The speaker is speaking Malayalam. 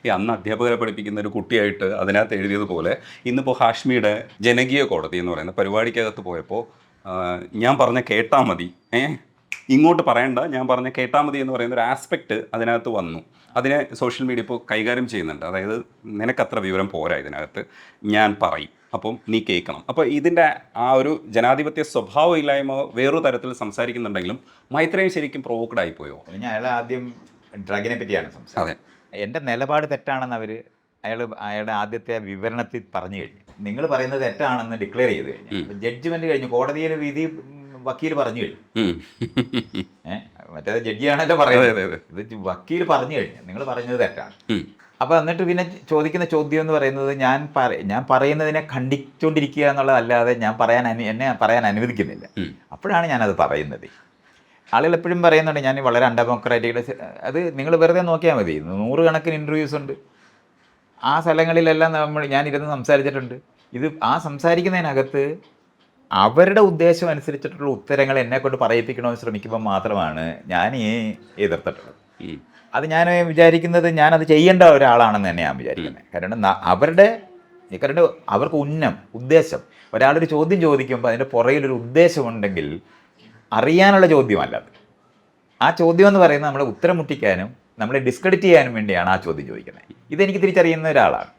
ഈ അന്ന് അധ്യാപകരെ പഠിപ്പിക്കുന്ന ഒരു കുട്ടിയായിട്ട് അതിനകത്ത് എഴുതിയതുപോലെ ഇന്നിപ്പോൾ ഹാഷ്മിയുടെ ജനകീയ കോടതി എന്ന് പറയുന്ന പരിപാടിക്കകത്ത് പോയപ്പോൾ ഞാൻ പറഞ്ഞ കേട്ടാൽ മതി, ഇങ്ങോട്ട് പറയണ്ട, ഞാൻ പറഞ്ഞ കേട്ടാൽ മതി എന്ന് പറയുന്ന ഒരു ആസ്പെക്റ്റ് അതിനകത്ത് വന്നു. അതിനെ സോഷ്യൽ മീഡിയ ഇപ്പോൾ കൈകാര്യം ചെയ്യുന്നുണ്ട്. അതായത് നിനക്കത്ര വിവരം പോരാ ഇതിനകത്ത്, ഞാൻ പറയും, അപ്പം നീ കേൾക്കണം. അപ്പോൾ ഇതിൻ്റെ ആ ഒരു ജനാധിപത്യ സ്വഭാവം ഇല്ലായ്മ വേറൊരു തരത്തിൽ സംസാരിക്കുന്നുണ്ടെങ്കിലും മൈത്രേയൻ ശരിക്കും പ്രൊവോക്ഡ് ആയിപ്പോയോ? ഞാൻ അയാൾ ആദ്യം ഡ്രഗിനെ പറ്റിയാണ് സംസാരിച്ചത്. അതെ, എൻ്റെ നിലപാട് തെറ്റാണെന്ന് അയാളുടെ ആദ്യത്തെ വിവരണത്തിൽ പറഞ്ഞു കഴിഞ്ഞു. നിങ്ങൾ പറയുന്നത് തെറ്റാണെന്ന് ഡിക്ലെയർ ചെയ്ത് കഴിഞ്ഞു. ജഡ്ജ്മെന്റ് കഴിഞ്ഞു, കോടതിയിലെ വിധി വക്കീൽ പറഞ്ഞു കഴിഞ്ഞു. മറ്റേത് ജഡ്ജിയാണല്ലോ പറയുന്നത്, ഇത് വക്കീൽ പറഞ്ഞു കഴിഞ്ഞു നിങ്ങൾ പറയുന്നത് തെറ്റാണ്. അപ്പോൾ എന്നിട്ട് പിന്നെ ചോദിക്കുന്ന ചോദ്യം എന്ന് പറയുന്നത് ഞാൻ പറയുന്നതിനെ ഖണ്ഡിച്ചുകൊണ്ടിരിക്കുക എന്നുള്ളതല്ലാതെ എന്നെ പറയാൻ അനുവദിക്കുന്നില്ല. അപ്പോഴാണ് ഞാനത് പറയുന്നത്. ആളുകൾ എപ്പോഴും പറയുന്നുണ്ട് ഞാൻ വളരെ അൺഡെമോക്രാറ്റിക്. അത് നിങ്ങൾ വെറുതെ നോക്കിയാൽ മതി, 100 കണക്കിന് ഇൻ്റർവ്യൂസ് ഉണ്ട്. ആ സ്ഥലങ്ങളിലെല്ലാം ഞാനിരുന്ന് സംസാരിച്ചിട്ടുണ്ട്. ആ സംസാരിക്കുന്നതിനകത്ത് അവരുടെ ഉദ്ദേശം അനുസരിച്ചിട്ടുള്ള ഉത്തരങ്ങൾ എന്നെക്കൊണ്ട് പറയിപ്പിക്കണമെന്ന് ശ്രമിക്കുമ്പോൾ മാത്രമാണ് ഞാൻ എതിർത്തിട്ടുള്ളത്. അത് ഞാൻ വിചാരിക്കുന്നത് ഞാനത് ചെയ്യേണ്ട ഒരാളാണെന്ന് തന്നെ ഞാൻ വിചാരിക്കുന്നത്. കാരണം അവർക്ക് ഉദ്ദേശം, ഒരാളൊരു ചോദ്യം ചോദിക്കുമ്പോൾ അതിൻ്റെ പുറകിലൊരു ഉദ്ദേശമുണ്ടെങ്കിൽ അറിയാനുള്ള ചോദ്യമല്ല അത്. ആ ചോദ്യം എന്ന് പറയുന്നത് നമ്മളെ ഉത്തരം മുട്ടിക്കാനും നമ്മളെ ഡിസ്ക്രെഡിറ്റ് ചെയ്യാനും വേണ്ടിയാണ് ആ ചോദ്യം ചോദിക്കുന്നത്. ഇതെനിക്ക് തിരിച്ചറിയുന്ന ഒരാളാണ്.